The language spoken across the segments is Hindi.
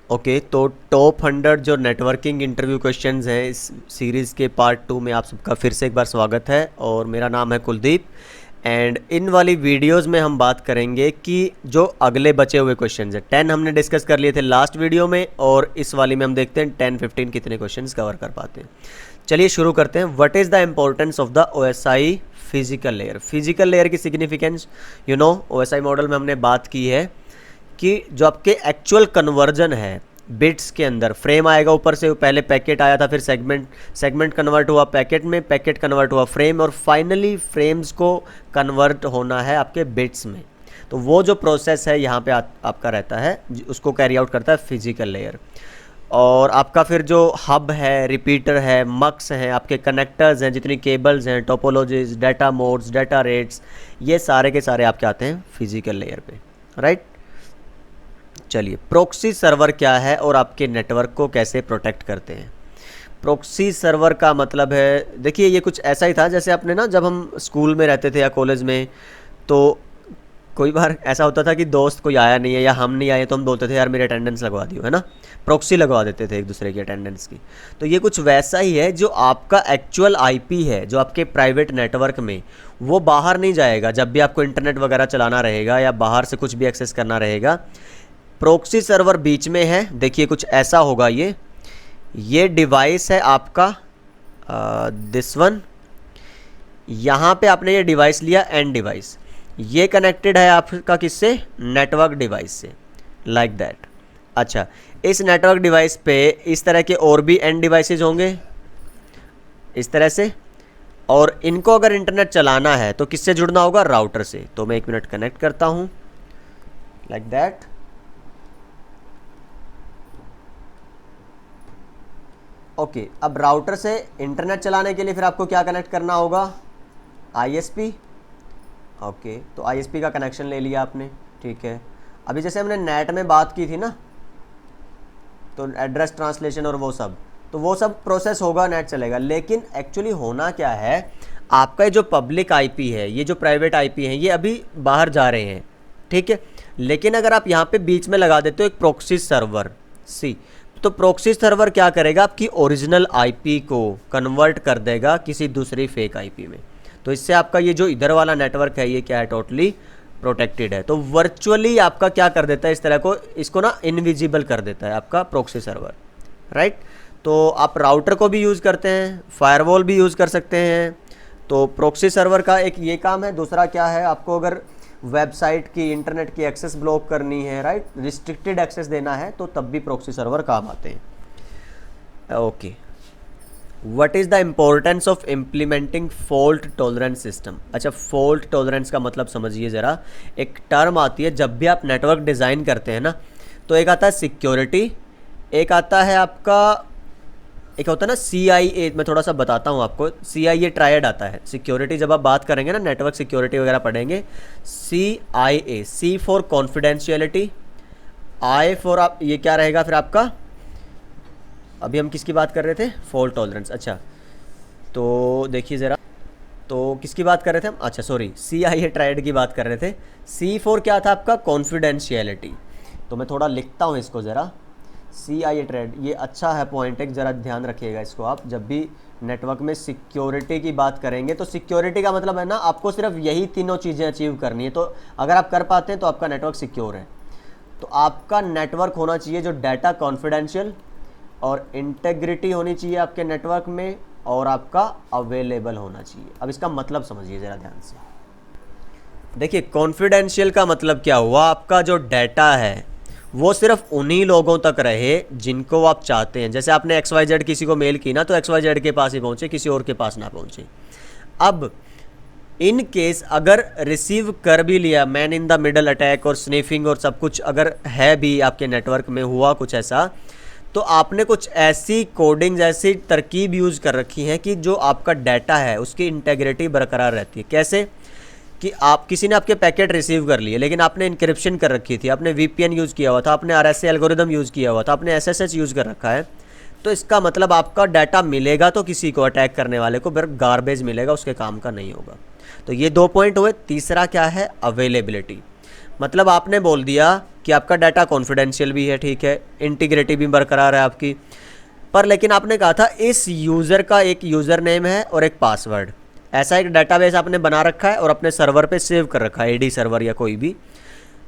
ओके, तो टॉप 100 जो नेटवर्किंग इंटरव्यू क्वेश्चंस हैं इस सीरीज़ के पार्ट 2 में आप सबका फिर से एक बार स्वागत है। और मेरा नाम है कुलदीप। एंड इन वाली वीडियोस में हम बात करेंगे कि जो अगले बचे हुए क्वेश्चंस हैं, 10 हमने डिस्कस कर लिए थे लास्ट वीडियो में, और इस वाली में हम देखते हैं 10-15 कितने क्वेश्चंस कवर कर पाते हैं। चलिए शुरू करते हैं। What is the importance of the OSI physical layer. Physical layer की सिग्निफिकेंस ओएसआई मॉडल में हमने बात की है कि जो आपके एक्चुअल कन्वर्जन है बिट्स के अंदर, फ्रेम आएगा ऊपर से, पहले पैकेट आया था, फिर सेगमेंट कन्वर्ट हुआ पैकेट में, पैकेट कन्वर्ट हुआ फ्रेम, और फाइनली फ्रेम्स को कन्वर्ट होना है आपके बिट्स में। तो वो जो प्रोसेस है यहाँ पे आपका रहता है, उसको कैरी आउट करता है फिजिकल लेयर। और आपका फिर जो हब है, रिपीटर है, मक्स हैं, आपके कनेक्टर्स हैं, जितनी केबल्स हैं, topologies, data modes, data rates, ये सारे के सारे आपके आते हैं फिजिकल लेयर पे, राइट। चलिए, प्रोक्सी सर्वर क्या है और आपके नेटवर्क को कैसे प्रोटेक्ट करते हैं। प्रोक्सी सर्वर का मतलब है, देखिए ये कुछ ऐसा ही था जैसे आपने ना, जब हम स्कूल में रहते थे या कॉलेज में, तो कोई बार ऐसा होता था कि दोस्त कोई आया नहीं है या हम नहीं आए, तो हम बोलते थे यार मेरी अटेंडेंस लगवा दियो, है ना। प्रॉक्सी लगवा देते थे एक दूसरे की अटेंडेंस की। तो ये कुछ वैसा ही है, जो आपका एक्चुअल आईपी है जो आपके प्राइवेट नेटवर्क में, वो बाहर नहीं जाएगा। जब भी आपको इंटरनेट वगैरह चलाना रहेगा या बाहर से कुछ भी एक्सेस करना रहेगा, प्रॉक्सी सर्वर बीच में है। देखिए कुछ ऐसा होगा, ये डिवाइस है आपका, दिस वन। यहाँ पे आपने ये डिवाइस लिया, एंड डिवाइस, ये कनेक्टेड है आपका किससे, नेटवर्क डिवाइस से, लाइक दैट। अच्छा, इस नेटवर्क डिवाइस पे इस तरह के और भी एंड डिवाइसेज होंगे इस तरह से, और इनको अगर इंटरनेट चलाना है तो किससे जुड़ना होगा, राउटर से। तो मैं 1 मिनट कनेक्ट करता हूँ, लाइक दैट। ओके, अब राउटर से इंटरनेट चलाने के लिए फिर आपको क्या कनेक्ट करना होगा, आईएसपी। ओके, तो आईएसपी का कनेक्शन ले लिया आपने, ठीक है। अभी जैसे हमने नेट में बात की थी ना, तो एड्रेस ट्रांसलेशन और वो सब प्रोसेस होगा, नेट चलेगा। लेकिन एक्चुअली होना क्या है, आपका जो पब्लिक आईपी है, ये जो प्राइवेट आईपी है, ये अभी बाहर जा रहे हैं, ठीक है। लेकिन अगर आप यहाँ पे बीच में लगा देते हो एक प्रॉक्सी सर्वर सी, तो प्रॉक्सी सर्वर क्या करेगा, आपकी ओरिजिनल आईपी को कन्वर्ट कर देगा किसी दूसरी फेक आईपी में। तो इससे आपका ये जो इधर वाला नेटवर्क है, ये क्या है, टोटली प्रोटेक्टेड है। तो वर्चुअली आपका क्या कर देता है, इस तरह को, इसको ना इनविजिबल कर देता है आपका प्रॉक्सी सर्वर, राइट। तो आप राउटर को भी यूज़ करते हैं, फायरवॉल भी यूज़ कर सकते हैं। तो प्रॉक्सी सर्वर का एक ये काम है। दूसरा क्या है, आपको अगर वेबसाइट की, इंटरनेट की एक्सेस ब्लॉक करनी है, राइट, रिस्ट्रिक्टेड एक्सेस देना है, तो तब भी प्रॉक्सी सर्वर काम आते हैं। Okay, what is the importance of implementing fault tolerance system. अच्छा, फॉल्ट टॉलरेंस का मतलब समझिए ज़रा। एक टर्म आती है जब भी आप नेटवर्क डिज़ाइन करते हैं ना, तो एक आता है सिक्योरिटी, एक आता है आपका, एक होता है ना CIA। मैं थोड़ा सा बताता हूँ आपको, CIA ट्रायड आता है। सिक्योरिटी जब आप बात करेंगे ना, नेटवर्क सिक्योरिटी वगैरह पढ़ेंगे, CIA, C for confidentiality, I for, आप ये क्या रहेगा फिर आपका, अभी हम किसकी बात कर रहे थे, फॉल्ट टॉलरेंस। अच्छा, तो देखिए ज़रा, तो किसकी बात कर रहे थे हम, अच्छा सॉरी, CIA ट्रायड की बात कर रहे थे। C फॉर क्या था आपका, कॉन्फिडेंशियलिटी। तो मैं थोड़ा लिखता हूँ इसको ज़रा, CIA ट्रेड, ये अच्छा है पॉइंट, एक ज़रा ध्यान रखिएगा इसको। आप जब भी नेटवर्क में सिक्योरिटी की बात करेंगे, तो सिक्योरिटी का मतलब है ना, आपको सिर्फ यही तीनों चीज़ें अचीव करनी है। तो अगर आप कर पाते हैं तो आपका नेटवर्क सिक्योर है। तो आपका नेटवर्क होना चाहिए जो डाटा कॉन्फिडेंशियल, और इंटेग्रिटी होनी चाहिए आपके नेटवर्क में, और आपका अवेलेबल होना चाहिए। अब इसका मतलब समझिए ज़रा ध्यान से। देखिए, कॉन्फिडेंशियल का मतलब क्या हुआ, आपका जो डाटा है वो सिर्फ उन्हीं लोगों तक रहे जिनको आप चाहते हैं। जैसे आपने XYZ किसी को मेल की ना, तो XYZ के पास ही पहुंचे, किसी और के पास ना पहुंचे। अब इन केस अगर रिसीव कर भी लिया, man in the middle attack और स्निफिंग और सब कुछ अगर है भी आपके नेटवर्क में, हुआ कुछ ऐसा, तो आपने कुछ ऐसी कोडिंग, ऐसी तरकीब यूज़ कर रखी है कि जो आपका डाटा है उसकी इंटेग्रिटी बरकरार रहती है। कैसे कि आप, किसी ने आपके पैकेट रिसीव कर लिए, लेकिन आपने इंक्रिप्शन कर रखी थी, आपने VPN यूज़ किया हुआ था, आपने RSA एल्गोरिदम यूज़ किया हुआ था, आपने SSH यूज़ कर रखा है, तो इसका मतलब आपका डाटा मिलेगा तो किसी को, अटैक करने वाले को, फिर गार्बेज मिलेगा, उसके काम का नहीं होगा। तो ये 2 पॉइंट हुए। तीसरा क्या है, अवेलेबिलिटी। मतलब आपने बोल दिया कि आपका डाटा कॉन्फिडेंशियल भी है, ठीक है, इंटीग्रिटी भी बरकरार है आपकी, पर लेकिन आपने कहा था इस यूज़र का एक यूज़र नेम है और एक पासवर्ड, ऐसा एक डाटाबेस आपने बना रखा है और अपने सर्वर पे सेव कर रखा है, एडी सर्वर या कोई भी।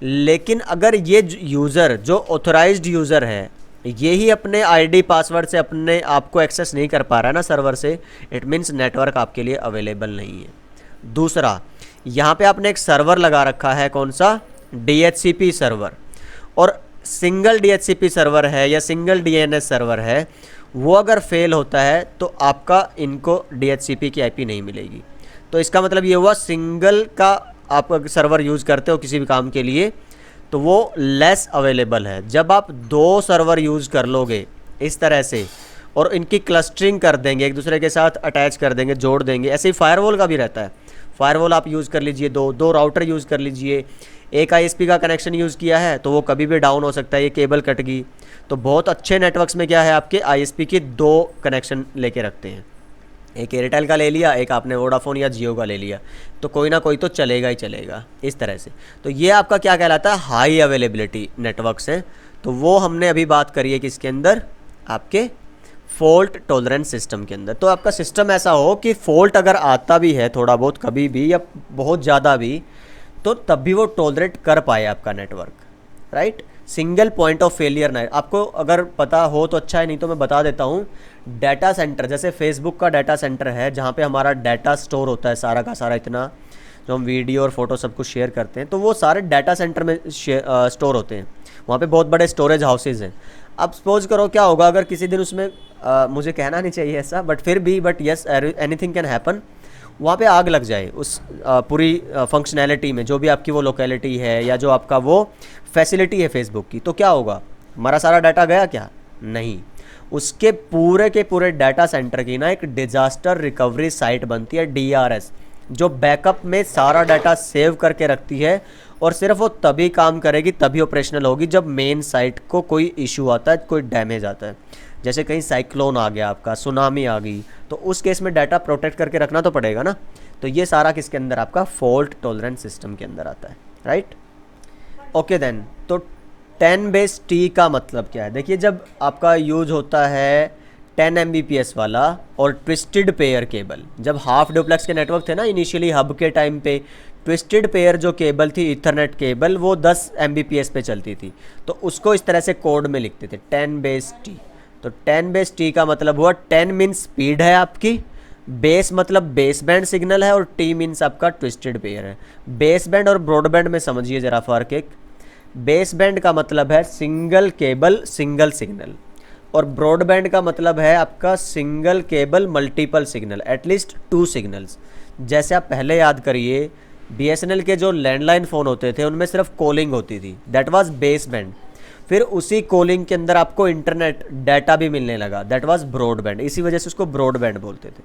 लेकिन अगर ये यूज़र जो ऑथराइज्ड यूज़र है ये ही अपने आईडी पासवर्ड से अपने आप को एक्सेस नहीं कर पा रहा है ना सर्वर से, इट मीन्स नेटवर्क आपके लिए अवेलेबल नहीं है। दूसरा, यहाँ पे आपने एक सर्वर लगा रखा है, कौन सा, DHCP सर्वर, और सिंगल DHCP सर्वर है या सिंगल DNS सर्वर है, वो अगर फेल होता है तो आपका इनको DHCP की IP नहीं मिलेगी। तो इसका मतलब ये हुआ सिंगल का आप सर्वर यूज़ करते हो किसी भी काम के लिए तो वो लेस अवेलेबल है। जब आप 2 सर्वर यूज़ कर लोगे इस तरह से और इनकी क्लस्टरिंग कर देंगे, एक दूसरे के साथ अटैच कर देंगे, जोड़ देंगे, ऐसे ही फायरवॉल का भी रहता है। फायरवॉल आप यूज़ कर लीजिए, दो राउटर यूज़ कर लीजिए, एक ISP का कनेक्शन यूज़ किया है तो वो कभी भी डाउन हो सकता है, ये केबल कट गई। तो बहुत अच्छे नेटवर्क्स में क्या है, आपके ISP के 2 कनेक्शन लेके रखते हैं, एक एयरटेल का ले लिया, एक आपने वोडाफोन या जियो का ले लिया, तो कोई ना कोई तो चलेगा ही चलेगा इस तरह से। तो ये आपका क्या कहलाता है, हाई अवेलेबिलिटी नेटवर्क्स हैं। तो वो हमने अभी बात करी है किसके अंदर, आपके फॉल्ट टॉलरेंस सिस्टम के अंदर। तो आपका सिस्टम ऐसा हो कि फॉल्ट अगर आता भी है थोड़ा बहुत कभी भी या बहुत ज़्यादा भी, तो तब भी वो टॉलरेट कर पाए आपका network, right. Single point of failure ना, आपको अगर पता हो तो अच्छा है, नहीं तो मैं बता देता हूँ। डाटा सेंटर, जैसे फेसबुक का डाटा सेंटर है जहाँ पे हमारा डाटा स्टोर होता है सारा का सारा, इतना जो हम वीडियो और फोटो सब कुछ शेयर करते हैं, तो वो सारे डाटा सेंटर में स्टोर होते हैं। वहाँ पे बहुत बड़े स्टोरेज हाउसेज हैं। अब सपोज करो क्या होगा अगर किसी दिन उसमें मुझे कहना नहीं चाहिए ऐसा, बट फिर भी, but yes anything can happen, वहाँ पे आग लग जाए उस पूरी फंक्शनैलिटी में, जो भी आपकी वो लोकेलिटी है या जो आपका वो फैसिलिटी है फेसबुक की, तो क्या होगा, हमारा सारा डाटा गया क्या, नहीं। उसके पूरे के पूरे डाटा सेंटर की ना एक डिजास्टर रिकवरी साइट बनती है, DRS, जो बैकअप में सारा डाटा सेव करके रखती है और सिर्फ वो तभी काम करेगी, तभी ऑपरेशनल होगी जब मेन साइट को कोई इशू आता है, कोई डैमेज आता है। जैसे कहीं साइक्लोन आ गया, आपका सुनामी आ गई, तो उस केस में डाटा प्रोटेक्ट करके रखना तो पड़ेगा ना। तो ये सारा किसके अंदर, आपका फॉल्ट टॉलरेंस सिस्टम के अंदर आता है, राइट। ओके देन, तो 10/T का मतलब क्या है, देखिए जब आपका यूज होता है 10 Mbps वाला और ट्विस्टेड पेयर केबल, जब हाफ डुप्लेक्स के नेटवर्क थे ना इनिशियली हब के टाइम पे, ट्विस्टेड पेयर जो केबल थी ईथरनेट केबल, वो 10 Mbps पे चलती थी, तो उसको इस तरह से कोड में लिखते थे 10/T। तो 10/T का मतलब हुआ 10 मीन्स स्पीड है आपकी, बेस मतलब बेस बैंड सिग्नल है, और टी मीन्स आपका ट्विस्टेड पेयर है। बेस बैंड और ब्रॉडबैंड में समझिए ज़रा फ़र्क एक, बेस बैंड का मतलब है सिंगल केबल सिंगल सिग्नल, और ब्रॉडबैंड का मतलब है आपका single cable multiple signal, at least 2 signals. जैसे आप पहले याद करिए BSNL के जो लैंडलाइन फ़ोन होते थे उनमें सिर्फ कॉलिंग होती थी, दैट वाज बेस बैंड। फिर उसी कॉलिंग के अंदर आपको इंटरनेट डाटा भी मिलने लगा, दैट वाज ब्रॉडबैंड, इसी वजह से उसको ब्रॉडबैंड बोलते थे,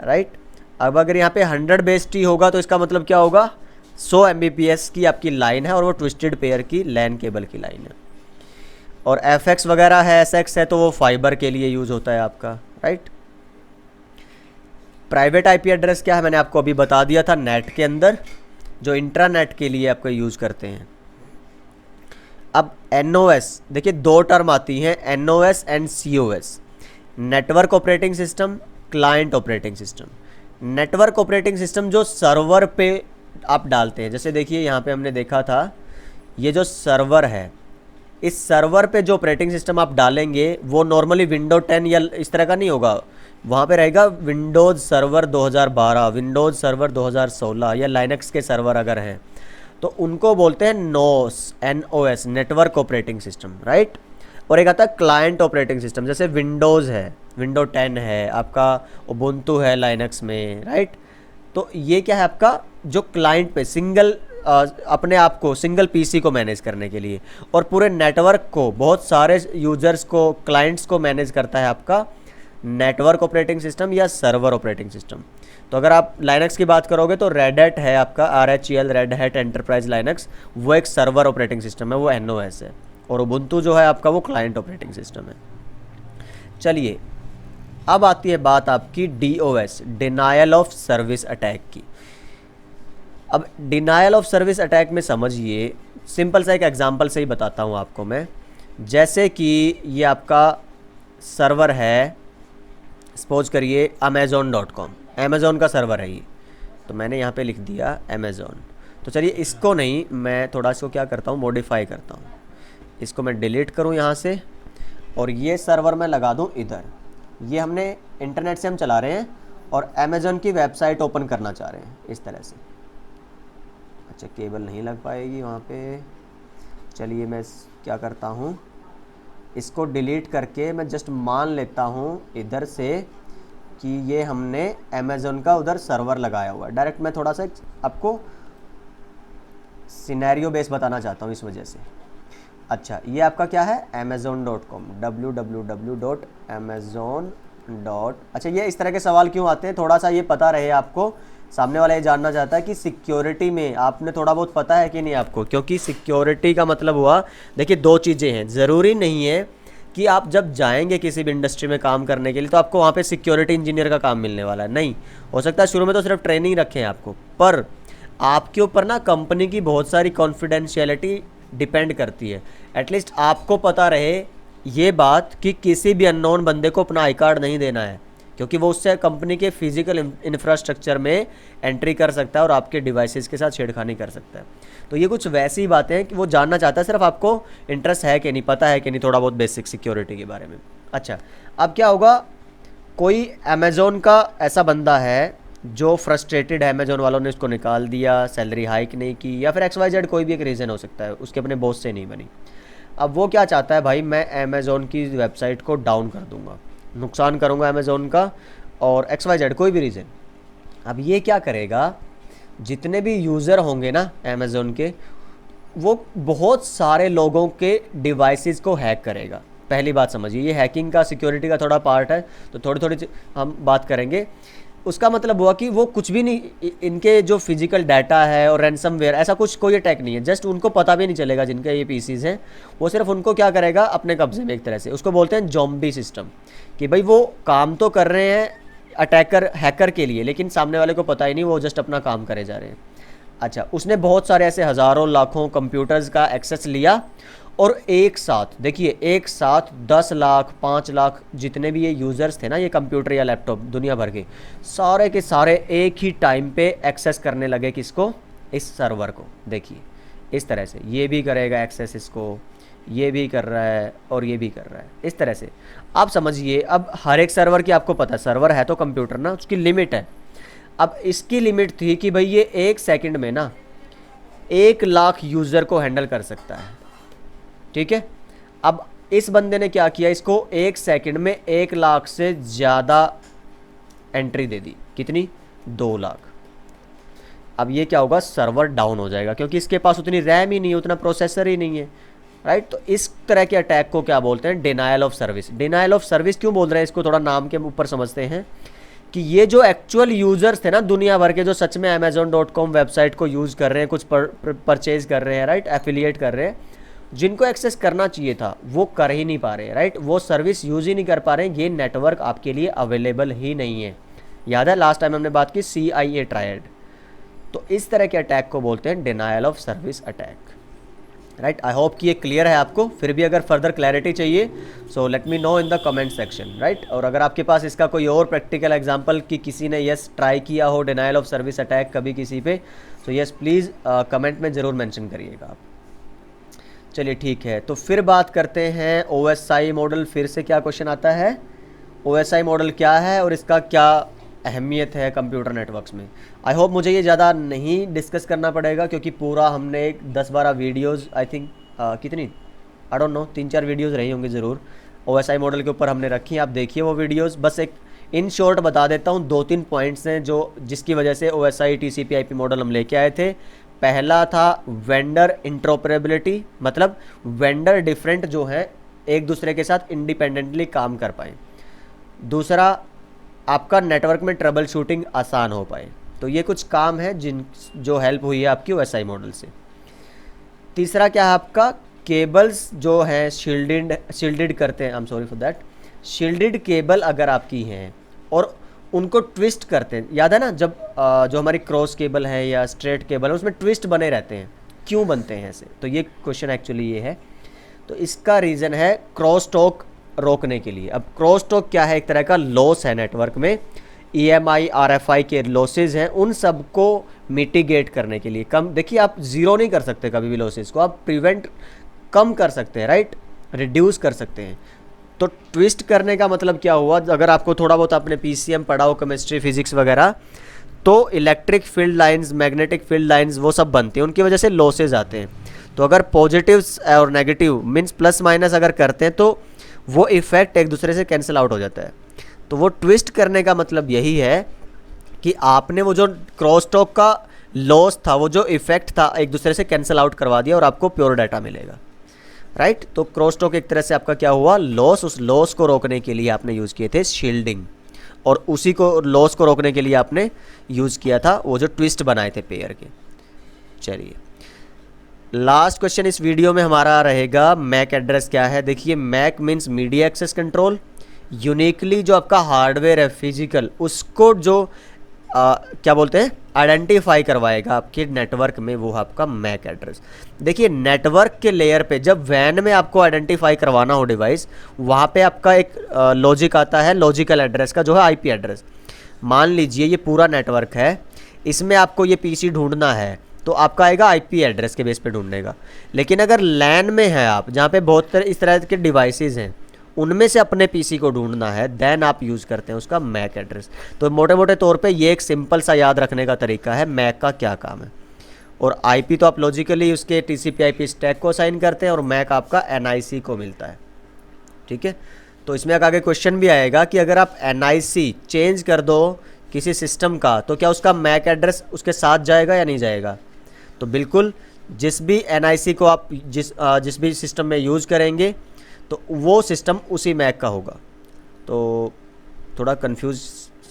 राइट। अब अगर यहाँ पे 100/T होगा तो इसका मतलब क्या होगा, 100 Mbps की आपकी लाइन है और वो ट्विस्टेड पेयर की लैन केबल की लाइन है। और FX वगैरह है, SX है, तो वो फाइबर के लिए यूज़ होता है आपका, राइट। प्राइवेट IP एड्रेस क्या है, मैंने आपको अभी बता दिया था, नेट के अंदर जो इंट्रानेट के लिए आपको यूज़ करते हैं। अब NOS, देखिए 2 टर्म आती हैं, NOS and COS, network operating system, client operating system. Network operating system जो सर्वर पे आप डालते हैं, जैसे देखिए यहाँ पे हमने देखा था ये जो सर्वर है, इस सर्वर पे जो ऑपरेटिंग सिस्टम आप डालेंगे वो नॉर्मली विंडो 10 या इस तरह का नहीं होगा, वहाँ पे रहेगा विंडोज़ सर्वर 2012, विंडोज़ सर्वर 2016, या लाइनक्स के सर्वर अगर हैं तो उनको बोलते हैं NOS, network operating system, right. और एक आता है क्लाइंट ऑपरेटिंग सिस्टम, जैसे विंडोज़ है, विंडो 10 है, आपका उबुंटू है लाइनक्स में, राइट। तो ये क्या है आपका जो क्लाइंट पे सिंगल अपने आप को सिंगल PC को मैनेज करने के लिए, और पूरे नेटवर्क को बहुत सारे यूजर्स को क्लाइंट्स को मैनेज करता है आपका नेटवर्क ऑपरेटिंग सिस्टम या सर्वर ऑपरेटिंग सिस्टम। तो अगर आप लाइनक्स की बात करोगे तो रेड हैट है आपका, RHEL red hat enterprise Linux, वो एक सर्वर ऑपरेटिंग सिस्टम है, वो NOS है, और उबुंटू जो है आपका वो क्लाइंट ऑपरेटिंग सिस्टम है। चलिए अब आती है बात आपकी DOS, denial of service attack की। अब डिनायल ऑफ सर्विस अटैक में समझिए सिंपल सा एक एग्जांपल से ही बताता हूँ आपको मैं। जैसे कि ये आपका सर्वर है, सपोज करिए amazon.com, अमेज़ॉन का सर्वर है ये, तो मैंने यहाँ पे लिख दिया अमेज़ॉन। तो चलिए इसको नहीं, मैं थोड़ा इसको क्या करता हूँ, मॉडिफाई करता हूँ, इसको मैं डिलीट करूँ यहाँ से, और ये सर्वर मैं लगा दूँ इधर। ये हमने इंटरनेट से हम चला रहे हैं और अमेज़ॉन की वेबसाइट ओपन करना चाह रहे हैं इस तरह से। अच्छा, केबल नहीं लग पाएगी वहाँ पे। चलिए मैं क्या करता हूँ, इसको डिलीट करके मैं जस्ट मान लेता हूँ इधर से कि ये हमने अमेज़ॉन का उधर सर्वर लगाया हुआ है। डायरेक्ट मैं थोड़ा सा आपको सिनेरियो बेस बताना चाहता हूँ इस वजह से। अच्छा, ये आपका क्या है, amazon.com, www.amazon. अच्छा, ये इस तरह के सवाल क्यों आते हैं, थोड़ा सा ये पता रहे आपको। सामने वाला ये जानना चाहता है कि सिक्योरिटी में आपने थोड़ा बहुत पता है कि नहीं आपको, क्योंकि सिक्योरिटी का मतलब हुआ, देखिए दो चीज़ें हैं। ज़रूरी नहीं है कि आप जब जाएंगे किसी भी इंडस्ट्री में काम करने के लिए तो आपको वहाँ पे सिक्योरिटी इंजीनियर का काम मिलने वाला है, नहीं। हो सकता है शुरू में तो सिर्फ ट्रेनिंग रखें आपको, पर आपके ऊपर ना कंपनी की बहुत सारी कॉन्फिडेंशियलिटी डिपेंड करती है। एटलीस्ट आपको पता रहे ये बात कि किसी भी अननोन बंदे को अपना आई कार्ड नहीं देना है, क्योंकि वो उससे कंपनी के फिजिकल इंफ्रास्ट्रक्चर में एंट्री कर सकता है और आपके डिवाइसेस के साथ छेड़खानी कर सकता है। तो ये कुछ वैसी बातें हैं कि वो जानना चाहता है सिर्फ आपको इंटरेस्ट है कि नहीं, पता है कि नहीं थोड़ा बहुत बेसिक सिक्योरिटी के बारे में। अच्छा, अब क्या होगा, कोई अमेज़ॉन का ऐसा बंदा है जो फ्रस्ट्रेटेड है, अमेज़ॉन वालों ने उसको निकाल दिया, सैलरी हाइक नहीं की, या फिर XYZ कोई भी एक रीज़न हो सकता है, उसके अपने बॉस से नहीं बनी। अब वो क्या चाहता है, भाई मैं अमेज़ॉन की वेबसाइट को डाउन कर दूंगा, नुकसान करूंगा अमेज़ॉन का, और XYZ कोई भी रीज़न। अब ये क्या करेगा, जितने भी यूज़र होंगे ना अमेज़ॉन के, वो बहुत सारे लोगों के डिवाइसेस को हैक करेगा। पहली बात समझिए, ये हैकिंग का, सिक्योरिटी का थोड़ा पार्ट है, तो थोड़ी थोड़ी हम बात करेंगे। उसका मतलब हुआ कि वो कुछ भी नहीं, इनके जो फिजिकल डाटा है और रैंसमवेयर ऐसा कुछ कोई अटैक नहीं है, जस्ट उनको पता भी नहीं चलेगा जिनके ये पीसीज हैं, वो सिर्फ उनको क्या करेगा अपने कब्जे में एक तरह से। उसको बोलते हैं ज़ॉम्बी सिस्टम, कि भाई वो काम तो कर रहे हैं अटैकर हैकर के लिए, लेकिन सामने वाले को पता ही नहीं, वो जस्ट अपना काम करे जा रहे हैं। अच्छा, उसने बहुत सारे ऐसे हज़ारों लाखों कंप्यूटर्स का एक्सेस लिया, और एक साथ देखिए, एक साथ 10 लाख 5 लाख जितने भी ये यूज़र्स थे ना, ये कंप्यूटर या लैपटॉप दुनिया भर के सारे एक ही टाइम पे एक्सेस करने लगे किसको, इस सर्वर को। देखिए इस तरह से ये भी करेगा एक्सेस इसको, ये भी कर रहा है और ये भी कर रहा है, इस तरह से। आप समझिए, अब हर एक सर्वर की आपको पता है, सर्वर है तो कंप्यूटर ना, उसकी लिमिट है। अब इसकी लिमिट थी कि भाई ये 1 सेकंड में ना 1 लाख यूज़र को हैंडल कर सकता है, ठीक है। अब इस बंदे ने क्या किया, इसको 1 सेकंड में 1 लाख से ज़्यादा एंट्री दे दी, कितनी, 2 लाख। अब ये क्या होगा, सर्वर डाउन हो जाएगा, क्योंकि इसके पास उतनी रैम ही नहीं है, उतना प्रोसेसर ही नहीं है, राइट। तो इस तरह के अटैक को क्या बोलते हैं, denial of service. Denial of service क्यों बोल रहे हैं इसको, थोड़ा नाम के ऊपर समझते हैं कि ये जो एक्चुअल यूज़र्स थे ना दुनिया भर के, जो सच में amazon.com वेबसाइट को यूज़ कर रहे हैं, कुछ परचेज कर रहे हैं, राइट, एफिलिएट कर रहे हैं, जिनको एक्सेस करना चाहिए था वो कर ही नहीं पा रहे, राइट, वो सर्विस यूज़ ही नहीं कर पा रहे हैं, ये नेटवर्क आपके लिए अवेलेबल ही नहीं है। याद है लास्ट टाइम हमने बात की CIA ट्रायड। तो इस तरह के अटैक को बोलते हैं denial of service attack, right. I hope कि ये क्लियर है आपको। फिर भी अगर फर्दर क्लैरिटी चाहिए so let me know in the comment section, right. और अगर आपके पास इसका कोई और प्रैक्टिकल एग्जांपल कि किसी ने यस ट्राई किया हो डिनायल ऑफ सर्विस अटैक कभी किसी पे, तो यस प्लीज़ कमेंट में ज़रूर मेंशन करिएगा आप। चलिए ठीक है, तो फिर बात करते हैं OSI मॉडल। फिर से क्या क्वेश्चन आता है, OSI मॉडल क्या है और इसका क्या अहमियत है कंप्यूटर नेटवर्क्स में। आई होप मुझे ये ज़्यादा नहीं डिस्कस करना पड़ेगा, क्योंकि पूरा हमने 10-12 वीडियोज़ आई थिंक कितनी, आई डोंट नो, 3-4 वीडियोज़ रही होंगी ज़रूर OSI मॉडल के ऊपर हमने रखी हैं। आप देखिए वो वीडियोज़। बस एक इन शॉर्ट बता देता हूँ, 2-3 पॉइंट्स हैं जो जिसकी वजह से OSI TCP/IP मॉडल हम लेके आए थे। पहला था वेंडर इंटरऑपरेबिलिटी, मतलब वेंडर डिफरेंट जो हैं एक दूसरे के साथ इंडिपेंडेंटली काम कर पाएँ। दूसरा, आपका नेटवर्क में ट्रबल शूटिंग आसान हो पाए। तो ये कुछ काम है जो हेल्प हुई है आपकी OSI मॉडल से। तीसरा क्या है आपका, केबल्स जो हैं शील्डेड करते हैं, I am sorry for that, shielded cable अगर आपकी हैं और उनको ट्विस्ट करते हैं, याद है ना जब जो हमारी क्रॉस केबल है या स्ट्रेट केबल है उसमें ट्विस्ट बने रहते हैं, क्यों बनते हैं ऐसे, तो ये क्वेश्चन एक्चुअली ये है। तो इसका रीज़न है क्रॉस टॉक रोकने के लिए। अब क्रॉस टॉक क्या है, एक तरह का लॉस है नेटवर्क में, EMI RFI के लॉसेज हैं, उन सब को मिटिगेट करने के लिए, कम, देखिए आप ज़ीरो नहीं कर सकते कभी भी लॉसेज को, आप प्रिवेंट कम कर सकते हैं, राइट, रिड्यूस कर सकते हैं। तो ट्विस्ट करने का मतलब क्या हुआ, अगर आपको थोड़ा बहुत आपने PCM पढ़ा हो, केमिस्ट्री फिजिक्स वगैरह, तो electric field lines, magnetic field lines वो सब बनती हैं, उनकी वजह से लॉसेज आते हैं। तो अगर पॉजिटिव्स और नेगेटिव मीन्स प्लस माइनस अगर करते हैं तो वो इफेक्ट एक दूसरे से कैंसिल आउट हो जाता है। तो वो ट्विस्ट करने का मतलब यही है कि आपने वो जो क्रॉस टॉक का लॉस था, वो जो इफेक्ट था, एक दूसरे से कैंसिल आउट करवा दिया और आपको प्योर डाटा मिलेगा, राइट। तो क्रॉस टॉक एक तरह से आपका क्या हुआ, लॉस, उस लॉस को रोकने के लिए आपने यूज़ किए थे शील्डिंग, और उसी को लॉस को रोकने के लिए आपने यूज़ किया था वो जो ट्विस्ट बनाए थे पेयर के। चलिए लास्ट क्वेश्चन इस वीडियो में हमारा रहेगा, मैक एड्रेस क्या है। देखिए MAC means media access control, uniquely जो आपका हार्डवेयर है फिजिकल, उसको जो क्या बोलते हैं, आइडेंटिफाई करवाएगा आपके नेटवर्क में, वो आपका मैक एड्रेस। देखिए नेटवर्क के लेयर पे जब वैन में आपको आइडेंटिफाई करवाना हो डिवाइस, वहाँ पे आपका एक लॉजिक आता है, लॉजिकल एड्रेस का, जो है IP एड्रेस। मान लीजिए ये पूरा नेटवर्क है, इसमें आपको ये PC ढूंढना है, तो आपका आएगा IP एड्रेस के बेस पे ढूंढेगा। लेकिन अगर लैन में है आप, जहाँ पे बहुत इस तरह के डिवाइसेस हैं, उनमें से अपने PC को ढूंढना है, देन आप यूज़ करते हैं उसका मैक एड्रेस। तो मोटे मोटे तौर पे ये एक सिंपल सा याद रखने का तरीका है, मैक का क्या काम है। और IP तो आप लॉजिकली उसके TCP/IP स्टैक को असाइन करते हैं, और मैक आपका NIC को मिलता है, ठीक है। तो इसमें आगे क्वेश्चन भी आएगा कि अगर आप NIC चेंज कर दो किसी सिस्टम का, तो क्या उसका मैक एड्रेस उसके साथ जाएगा या नहीं जाएगा। तो बिल्कुल, जिस भी NIC को आप जिस भी सिस्टम में यूज़ करेंगे, तो वो सिस्टम उसी मैक का होगा। तो थोड़ा कंफ्यूज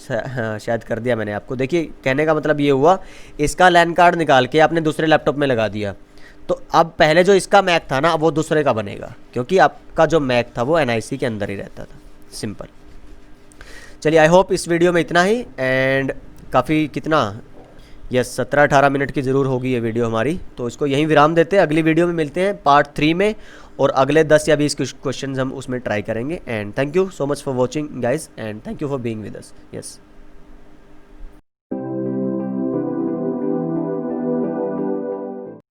शायद कर दिया मैंने आपको। देखिए कहने का मतलब ये हुआ, इसका लैन कार्ड निकाल के आपने दूसरे लैपटॉप में लगा दिया, तो अब पहले जो इसका मैक था ना, अब वो दूसरे का बनेगा, क्योंकि आपका जो मैक था वो NIC के अंदर ही रहता था। सिंपल। चलिए आई होप इस वीडियो में इतना ही, एंड काफ़ी कितना, यस 17-18 मिनट की ज़रूर होगी ये वीडियो हमारी। तो इसको यहीं विराम देते हैं, अगली वीडियो में मिलते हैं पार्ट 3 में, और अगले 10 या 20 क्वेश्चन हम उसमें ट्राई करेंगे। And thank you so much for watching guys, and thank you for being with us. Yes.